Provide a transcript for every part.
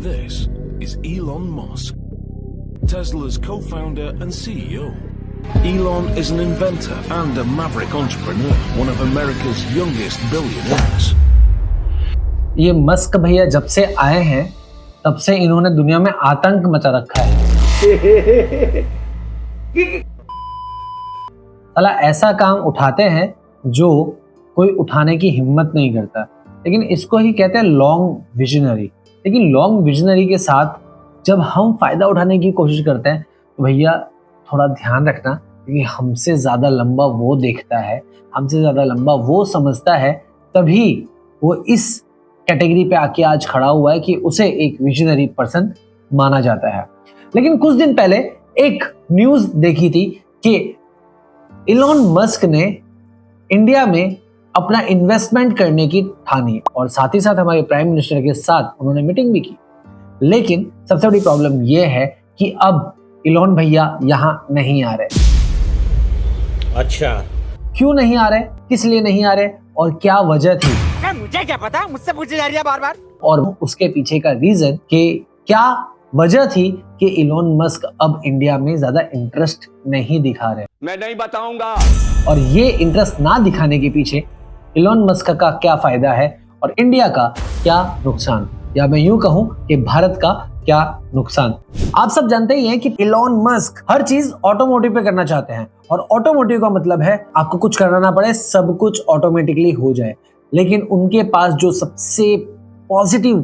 This is Elon Musk, Tesla's co-founder and CEO. Elon is an inventor and a maverick entrepreneur, one of America's youngest billionaires. ये Musk भैया जब से आए हैं तब से इन्होंने दुनिया में आतंक मचा रखा है। साला ऐसा काम उठाते हैं जो कोई उठाने की हिम्मत नहीं करता, लेकिन इसको ही कहते हैं लॉन्ग विजनरी। लेकिन लॉन्ग विजनरी के साथ जब हम फायदा उठाने की कोशिश करते हैं तो भैया थोड़ा ध्यान रखना, क्योंकि हमसे ज्यादा लंबा वो देखता है, हमसे ज्यादा लंबा वो समझता है, तभी वो इस कैटेगरी पे आके आज खड़ा हुआ है कि उसे एक विजनरी पर्सन माना जाता है। लेकिन कुछ दिन पहले एक न्यूज देखी थी कि इलॉन मस्क ने इंडिया में अपना इन्वेस्टमेंट करने की ठानी और साथ ही साथ हमारे प्राइम मिनिस्टर के साथ उन्होंने मीटिंग भी की। लेकिन सबसे बड़ी प्रॉब्लम यह है कि अब इलॉन भैया यहां नहीं आ रहे। अच्छा, क्यों नहीं आ रहे, किस लिए नहीं आ रहे और क्या वजह थी? मुझे क्या पता, मुझसे पूछे जा रही है बार बार। और उसके पीछे का रीजन कि क्या वजह थी कि इलॉन मस्क अब इंडिया में ज्यादा इंटरेस्ट नहीं दिखा रहे। मैं नहीं बताऊंगा। और ये इंटरेस्ट ना दिखाने के पीछे इलॉन मस्क का क्या फायदा है और इंडिया का क्या नुकसान, या मैं यूं कहूं कि भारत का क्या नुकसान। आप सब जानते ही हैं कि इलॉन मस्क हर चीज ऑटोमोटिव पे करना चाहते हैं, और ऑटोमोटिव का मतलब है आपको कुछ करना ना पड़े, सब कुछ ऑटोमेटिकली हो जाए। लेकिन उनके पास जो सबसे पॉजिटिव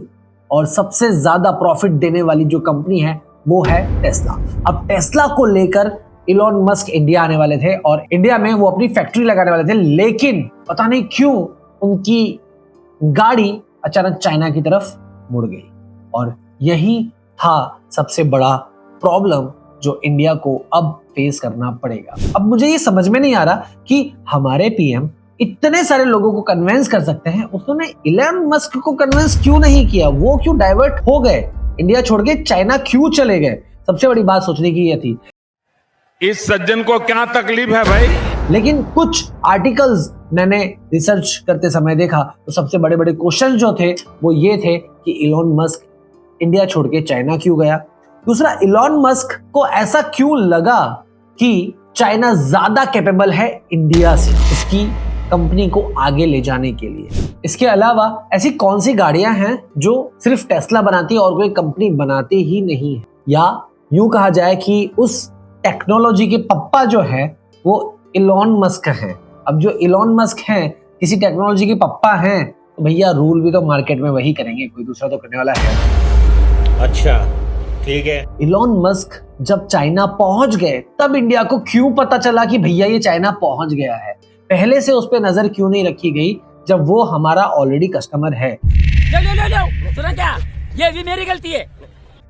और सबसे ज्यादा प्रॉफिट देने वाली जो कंपनी है वो है टेस्ला। अब टेस्ला को लेकर इलॉन मस्क इंडिया आने वाले थे और इंडिया में वो अपनी फैक्ट्री लगाने वाले थे, लेकिन पता नहीं क्यों उनकी गाड़ी अचानक चाइना की तरफ मुड़ गई। और यही था सबसे बड़ा प्रॉब्लम जो इंडिया को अब फेस करना पड़ेगा। अब मुझे ये समझ में नहीं आ रहा कि हमारे पीएम इतने सारे लोगों को कन्विंस कर सकते हैं, उन्होंने इलॉन मस्क को कन्विंस क्यों नहीं किया? वो क्यों डाइवर्ट हो गए, इंडिया छोड़ के चाइना क्यों चले गए? सबसे बड़ी बात सोचने की ये थी। इस सज्जन को क्या तकलीफ है भाई? लेकिन कुछ आर्टिकल्स मैंने रिसर्च करते समय देखा तो सबसे बड़े बड़े क्वेश्चन जो थे वो ये थे कि इलॉन मस्क इंडिया छोड़ के चाइना क्यों गया। दूसरा, इलॉन मस्क को ऐसा क्यों लगा कि चाइना ज्यादा कैपेबल है इंडिया से उसकी कंपनी को आगे ले जाने के लिए। इसके अलावा ऐसी कौन सी गाड़ियां हैं जो सिर्फ टेस्ला बनाती है और कोई कंपनी बनाती ही नहीं है, या यूं कहा जाए कि उस टेक्नोलॉजी के पप्पा जो है वो इलॉन मस्क हैं। अब जो इलॉन मस्क हैं किसी टेक्नोलॉजी के पप्पा हैं तो भैया रूल भी तो मार्केट में वही करेंगे, कोई दूसरा तो करने वाला है। अच्छा, ठीक है। इलॉन मस्क जब चाइना पहुंच गए तब इंडिया को क्यों पता चला कि भैया ये चाइना पहुंच गया है? पहले से उस पर नजर क्यों नहीं रखी गई जब वो हमारा ऑलरेडी कस्टमर है? सुना क्या? ये भी मेरी गलती है।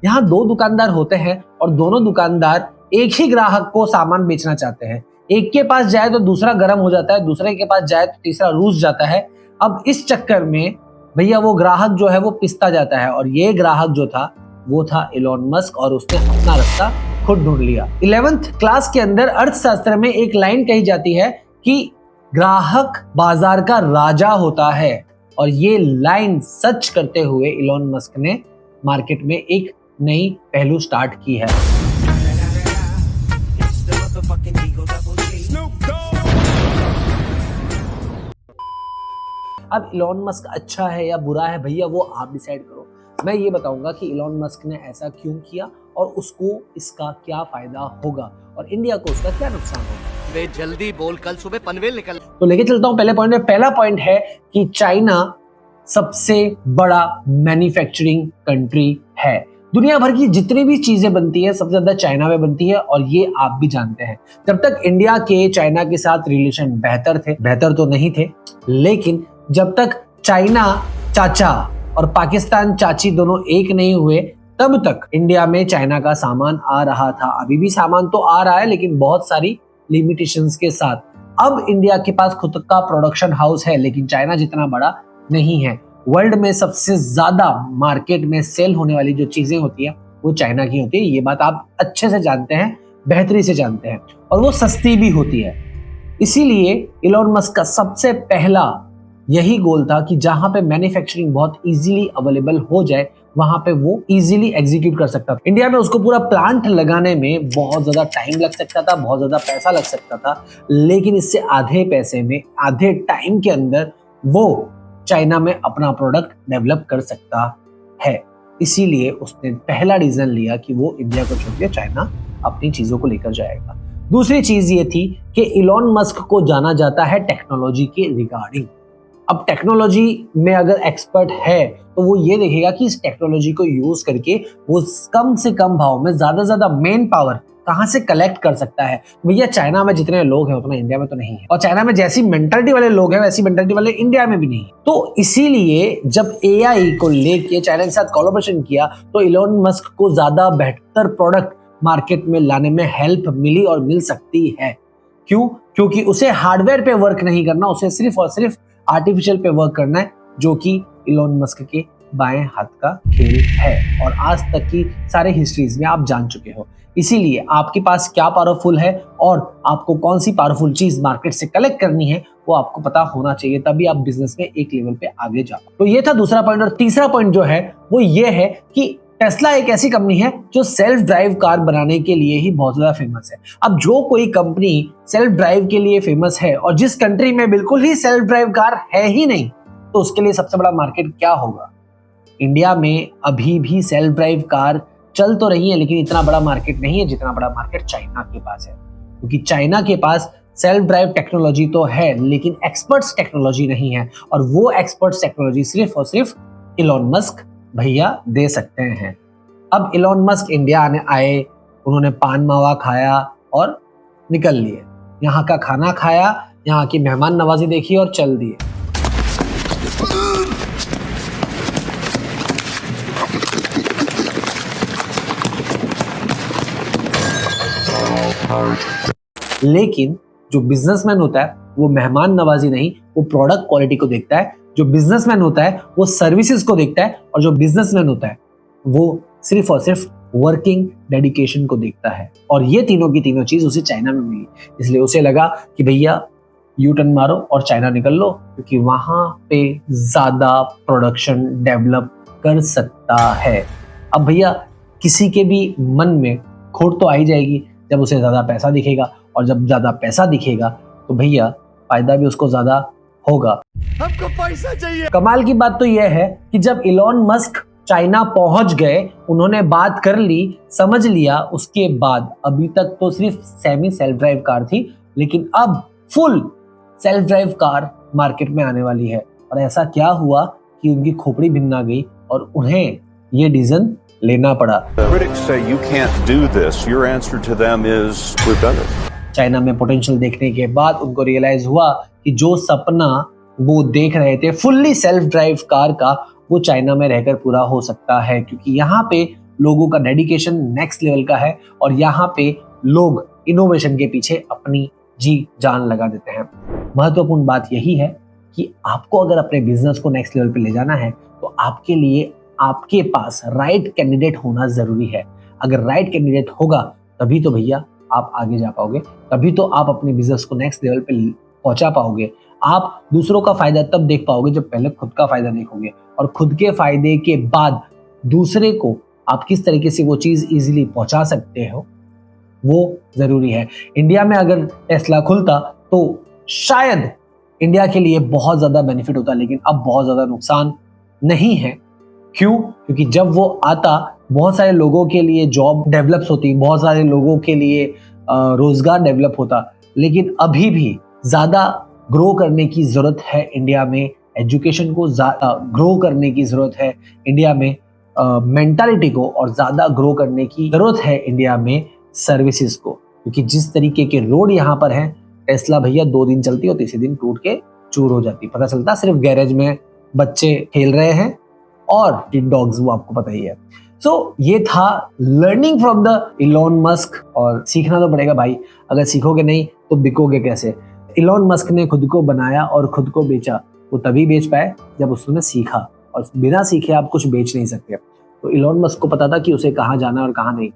यहाँ दो दुकानदार होते हैं और दोनों दुकानदार एक ही ग्राहक को सामान बेचना चाहते हैं। एक के पास जाए तो दूसरा गर्म हो जाता है, दूसरे के पास जाए तो तीसरा रूस जाता है। अब इस चक्कर में भैया वो ग्राहक जो है वो पिसता जाता है, और ये ग्राहक जो था वो था इलॉन मस्क, और उसने अपना रास्ता खुद ढूंढ लिया। 11th क्लास के अंदर अर्थशास्त्र में एक लाइन कही जाती है कि ग्राहक बाजार का राजा होता है, और ये लाइन सच करते हुए इलॉन मस्क ने मार्केट में एक नई पहलू स्टार्ट की है। अब इलॉन मस्क अच्छा है या बुरा है भैया वो आप डिसाइड करो। मैं ये बताऊंगा कि इलॉन मस्क ने ऐसा क्यों किया और उसको इसका क्या फायदा होगा और इंडिया को उसका क्या नुकसान होगा। वे जल्दी बोल, कल सुबह पनवेल निकल। तो लेके चलता हूं पहले पॉइंट में। पहला पॉइंट है कि चाइना सबसे बड़ा मैन्युफैक्चरिंग कंट्री है। दुनिया भर की जितनी भी चीजें बनती है सबसे ज्यादा चाइना में बनती है, और ये आप भी जानते हैं। जब तक इंडिया के चाइना के साथ रिलेशन बेहतर तो नहीं थे, लेकिन जब तक चाइना चाचा और पाकिस्तान चाची दोनों एक नहीं हुए तब तक इंडिया में चाइना का सामान आ रहा था। अभी भी सामान तो आ रहा है, लेकिन बहुत सारी लिमिटेशंस के साथ। अब इंडिया के पास खुद का प्रोडक्शन हाउस है, लेकिन चाइना जितना बड़ा नहीं है। वर्ल्ड में सबसे ज्यादा मार्केट में सेल होने वाली जो चीजें होती है वो चाइना की होती है। ये बात आप अच्छे से जानते हैं, बेहतरी से जानते हैं, और वो सस्ती भी होती है। इसीलिए इलॉन मस्क का सबसे पहला यही गोल था कि जहां पे मैन्युफैक्चरिंग बहुत इजीली अवेलेबल हो जाए वहां पे वो इजीली एग्जीक्यूट कर सकता था। इंडिया में उसको पूरा प्लांट लगाने में बहुत ज्यादा टाइम लग सकता था, बहुत ज्यादा पैसा लग सकता था, लेकिन इससे आधे पैसे में, आधे टाइम के अंदर वो चाइना में अपना प्रोडक्ट डेवलप कर सकता है। इसीलिए उसने पहला डिसीजन लिया कि वो इंडिया को छोड़ के चाइना अपनी चीजों को लेकर जाएगा। दूसरी चीज ये थी कि इलॉन मस्क को जाना जाता है टेक्नोलॉजी के रिगार्डिंग। अब टेक्नोलॉजी में अगर एक्सपर्ट है तो वो ये देखेगा कि इस टेक्नोलॉजी को यूज करके वो कम से कम भाव में ज्यादा से ज्यादा मेन पावर कहां से कलेक्ट कर सकता है। भैया चाइना में जितने लोग हैं उतना इंडिया में तो नहीं है, और चाइना में जैसी मेंटालिटी वाले लोग हैं वैसी मेंटालिटी वाले इंडिया में भी नहीं है। तो इसीलिए जब एआई को लेके चाइना के साथ कोलैबोरेशन किया तो इलॉन मस्क को ज्यादा बेहतर प्रोडक्ट मार्केट में लाने में हेल्प मिली और मिल सकती है। क्यों? क्योंकि उसे हार्डवेयर पे वर्क नहीं करना, उसे सिर्फ और सिर्फ आर्टिफिशियल पे वर्क करना है, जो कि इलॉन मस्क के बाएं हाथ का खेल है और आज तक की सारे हिस्ट्रीज में आप जान चुके हो। इसीलिए आपके पास क्या पावरफुल है और आपको कौन सी पावरफुल चीज मार्केट से कलेक्ट करनी है वो आपको पता होना चाहिए, तभी आप बिजनेस में एक लेवल पे आगे जा। तो ये था दूसरा पॉइंट। और तीसरा पॉइंट जो है वो ये है कि टेस्ला एक ऐसी कंपनी है जो सेल्फ ड्राइव कार बनाने के लिए ही बहुत ज्यादा फेमस है। अब जो कोई कंपनी सेल्फ ड्राइव के लिए फेमस है और जिस कंट्री में बिल्कुल ही सेल्फ ड्राइव कार है ही नहीं, तो उसके लिए सबसे बड़ा मार्केट क्या होगा? इंडिया में अभी भी सेल्फ ड्राइव कार चल तो रही है, लेकिन इतना बड़ा मार्केट नहीं है जितना बड़ा मार्केट चाइना के पास है। क्योंकि चाइना के पास सेल्फ ड्राइव टेक्नोलॉजी तो है, लेकिन एक्सपर्ट्स टेक्नोलॉजी नहीं है, और वो एक्सपर्ट्स टेक्नोलॉजी सिर्फ और सिर्फ इलॉन मस्क भैया दे सकते हैं। अब इलॉन मस्क इंडिया आए, उन्होंने पान मावा खाया और निकल लिए, यहाँ का खाना खाया, यहाँ की मेहमान नवाजी देखी और चल दिए। लेकिन जो बिजनेसमैन होता है वो मेहमान नवाजी नहीं, वो प्रोडक्ट क्वालिटी को देखता है। जो बिजनेसमैन होता है वो सर्विसेज को देखता है, और जो बिजनेसमैन होता है वो सिर्फ और सिर्फ वर्किंग डेडिकेशन को देखता है। और ये तीनों की तीनों चीज उसे चाइना में मिली, इसलिए उसे लगा कि भैया यू टर्न मारो और चाइना निकल लो, क्योंकि वहां पे ज्यादा प्रोडक्शन डेवलप कर सकता है। अब भैया किसी के भी मन में खोट तो आ ही जाएगी जब उसे ज्यादा पैसा दिखेगा, और जब ज्यादा पैसा दिखेगा तो भैया फायदा भी उसको ज्यादा होगा। हमको पैसा चाहिए। कमाल की बात तो यह है कि जब इलॉन मस्क चाइना पहुंच गए, उन्होंने बात कर ली, समझ लिया, उसके बाद अभी तक तो सिर्फ सेमी सेल्फ ड्राइव कार थी, लेकिन अब full self drive car market में आने वाली है। और ऐसा क्या हुआ कि उनकी खोपड़ी भिन्ना गई और उन्हें ये डिसीजन लेना पड़ा। Critics say you can't do this. Your answer to them is we're better. China में पोटेंशियल देखने के बाद उनको रियलाइज हुआ कि जो सपना वो देख रहे थे फुल्ली सेल्फ ड्राइव कार का, वो चाइना में रहकर पूरा हो सकता है, क्योंकि यहाँ पे लोगों का डेडिकेशन नेक्स्ट लेवल का है और यहाँ पे लोग इनोवेशन के पीछे अपनी जी जान लगा देते हैं। महत्वपूर्ण बात यही है कि आपको अगर अपने बिजनेस को नेक्स्ट लेवल पे ले जाना है तो आपके लिए आपके पास राइट कैंडिडेट होना जरूरी है। अगर राइट कैंडिडेट होगा तभी तो भैया आप आगे जा पाओगे, तभी तो आप अपने बिजनेस को नेक्स्ट लेवल पे पहुंचा पाओगे। आप दूसरों का फायदा तब देख पाओगे जब पहले खुद का फायदा देखोगे, और खुद के फायदे के बाद दूसरे को आप किस तरीके से वो चीज इजीली पहुंचा सकते हो वो जरूरी है। इंडिया में अगर टेस्ला खुलता तो शायद इंडिया के लिए बहुत ज्यादा बेनिफिट होता, लेकिन अब बहुत ज्यादा नुकसान नहीं है। क्यों? क्योंकि जब वो आता बहुत सारे लोगों के लिए जॉब डेवलप्स होती, बहुत सारे लोगों के लिए रोजगार डेवलप होता, लेकिन अभी भी ज्यादा ग्रो करने की जरूरत है इंडिया में। एजुकेशन को ग्रो करने की जरूरत है इंडिया में, मेंटालिटी को और ज्यादा ग्रो करने की जरूरत है इंडिया में सर्विसेज को, क्योंकि जिस तरीके के रोड यहाँ पर हैं, टेस्ला भैया 2 दिन चलती और तीसरे दिन टूट के चूर हो जाती। पता चलता सिर्फ गैरेज में बच्चे खेल रहे हैं और डॉग्स, वो आपको पता ही है। सो ये था learning from the Elon Musk, और सीखना तो पड़ेगा भाई, अगर सीखोगे नहीं तो बिकोगे कैसे। इलॉन मस्क ने खुद को बनाया और खुद को बेचा, वो तभी बेच पाए जब उसने सीखा, और बिना सीखे आप कुछ बेच नहीं सकते। तो इलॉन मस्क को पता था कि उसे कहाँ जाना है और कहाँ नहीं।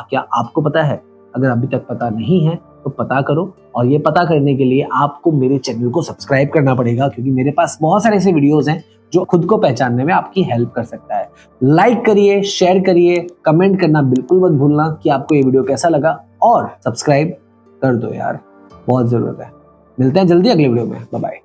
क्या आपको पता है? अगर अभी तक पता नहीं है तो पता करो, और ये पता करने के लिए आपको मेरे चैनल को सब्सक्राइब करना पड़ेगा, क्योंकि मेरे पास बहुत सारे ऐसे वीडियोस हैं जो खुद को पहचानने में आपकी हेल्प कर सकता है। लाइक करिए, शेयर करिए, कमेंट करना बिल्कुल मत भूलना कि आपको ये वीडियो कैसा लगा, और सब्सक्राइब कर दो यार, बहुत जरूरत है। मिलते हैं जल्दी अगले वीडियो में, बाय बाय।